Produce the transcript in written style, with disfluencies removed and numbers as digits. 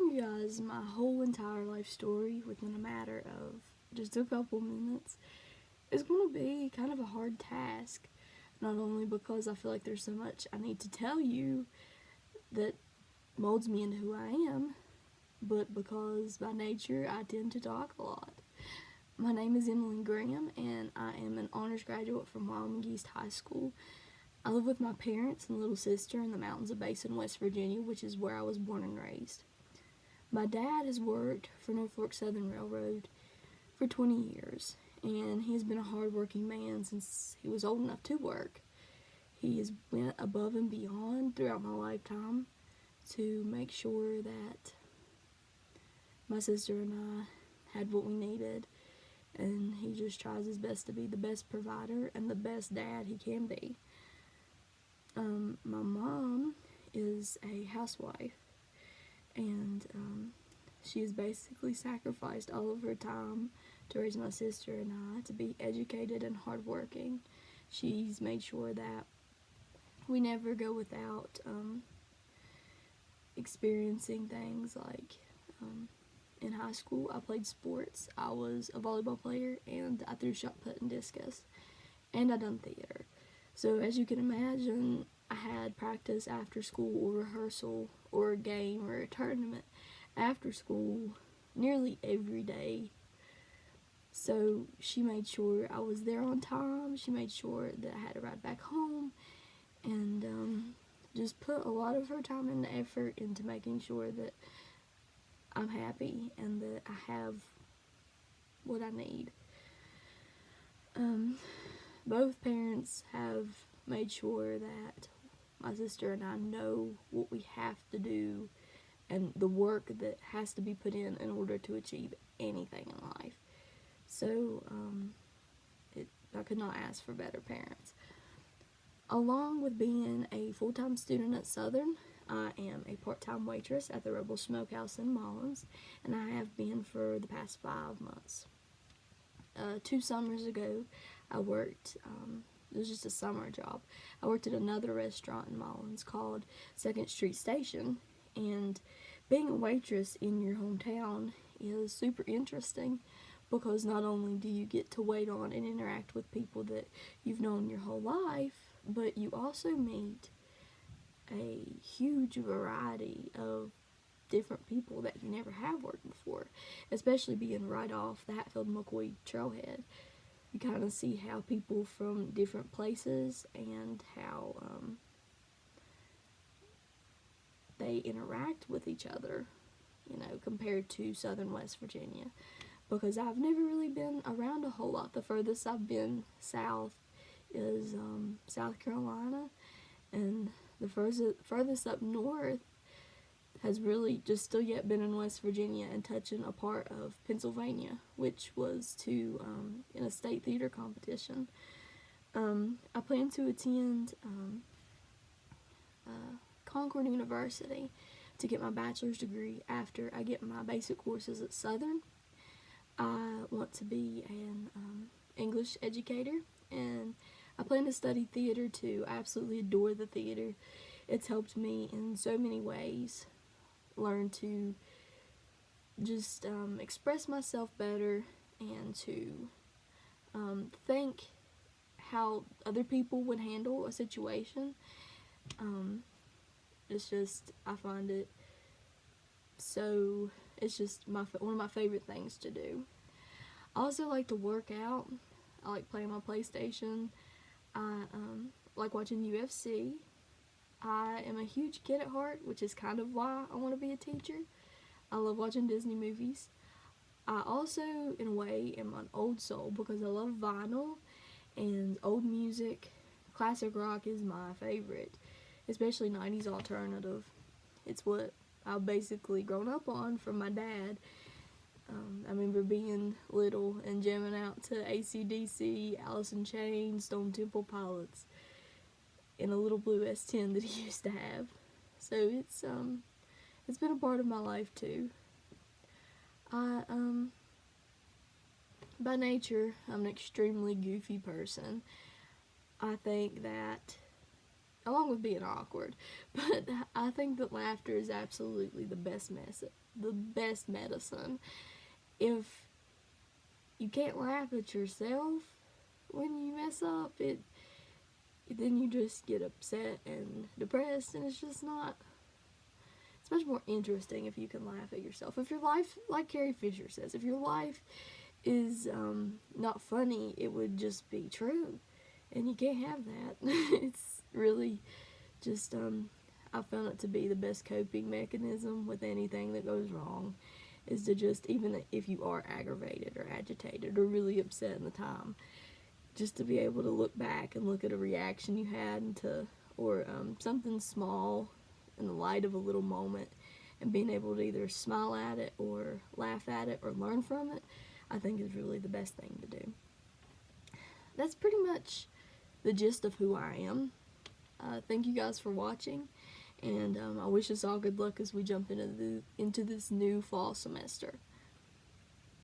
telling you guys my whole entire life story within a matter of just a couple minutes is going to be kind of a hard task. Not only because I feel like there's so much I need to tell you that molds me into who I am, but because by nature I tend to talk a lot. My name is Emily Graham, and I am an honors graduate from Wyoming East High School. I live with my parents and little sister in the mountains of Basin, West Virginia, which is where I was born and raised. My dad has worked for Norfolk Southern Railroad for 20 years, and he has been a hardworking man since he was old enough to work. He has went above and beyond throughout my lifetime to make sure that my sister and I had what we needed, and he just tries his best to be the best provider and the best dad he can be. My mom is a housewife, and she has basically sacrificed all of her time to raise my sister and I to be educated and hardworking. She's made sure that we never go without experiencing things like in high school I played sports. I was a volleyball player, and I threw shot put and discus, and I done theater. So as you can imagine, I had practice after school or rehearsal or a game or a tournament after school nearly every day. So she made sure I was there on time. She made sure that I had to ride back home, and just put a lot of her time and effort into making sure that I'm happy and that I have what I need. Both parents have made sure that my sister and I know what we have to do and the work that has to be put in order to achieve anything in life. So I could not ask for better parents. Along with being a full-time student at Southern, I am a part-time waitress at the Rebel Smokehouse in Mullins, and I have been for the past 5 months. 2 summers ago, I worked, it was just a summer job. I worked at another restaurant in Mullins called 2nd Street Station, and being a waitress in your hometown is super interesting because not only do you get to wait on and interact with people that you've known your whole life, but you also meet a huge variety of different people that you never have worked before, especially being right off the Hatfield-McCoy trailhead. You kind of see how people from different places and how they interact with each other, compared to Southern West Virginia. Because I've never really been around a whole lot. The furthest I've been south is South Carolina, and the furthest up north has really just still yet been in West Virginia and touching a part of Pennsylvania, which was in a state theater competition. I plan to attend Concord University to get my bachelor's degree after I get my basic courses at Southern. I want to be an English educator, and I plan to study theater too. I absolutely adore the theater. It's helped me in so many ways learn to just express myself better and to think how other people would handle a situation. I find it so, it's just one of my favorite things to do. I also like to work out. I like playing my PlayStation. I like watching UFC. I am a huge kid at heart, which is kind of why I want to be a teacher. I love watching Disney movies. I also, in a way, am an old soul because I love vinyl and old music. Classic rock is my favorite, especially 90s alternative. It's what I've basically grown up on from my dad. I remember being little and jamming out to AC/DC, Alice in Chains, Stone Temple Pilots, in a little blue S10 that he used to have. So it's been a part of my life too. By nature, I'm an extremely goofy person. I think that along with being awkward. But I think that laughter is absolutely the best medicine. If you can't laugh at yourself when you mess up, then you just get upset and depressed, and it's just not. It's much more interesting if you can laugh at yourself. If your life, like Carrie Fisher says, if your life is not funny, it would just be true, and you can't have that. It's really just I found it to be the best coping mechanism with anything that goes wrong, is to just, even if you are aggravated or agitated or really upset in the time, just to be able to look back and look at a reaction you had or something small in the light of a little moment, and being able to either smile at it or laugh at it or learn from it, I think is really the best thing to do. That's pretty much the gist of who I am. Thank you guys for watching, and I wish us all good luck as we jump into this new fall semester.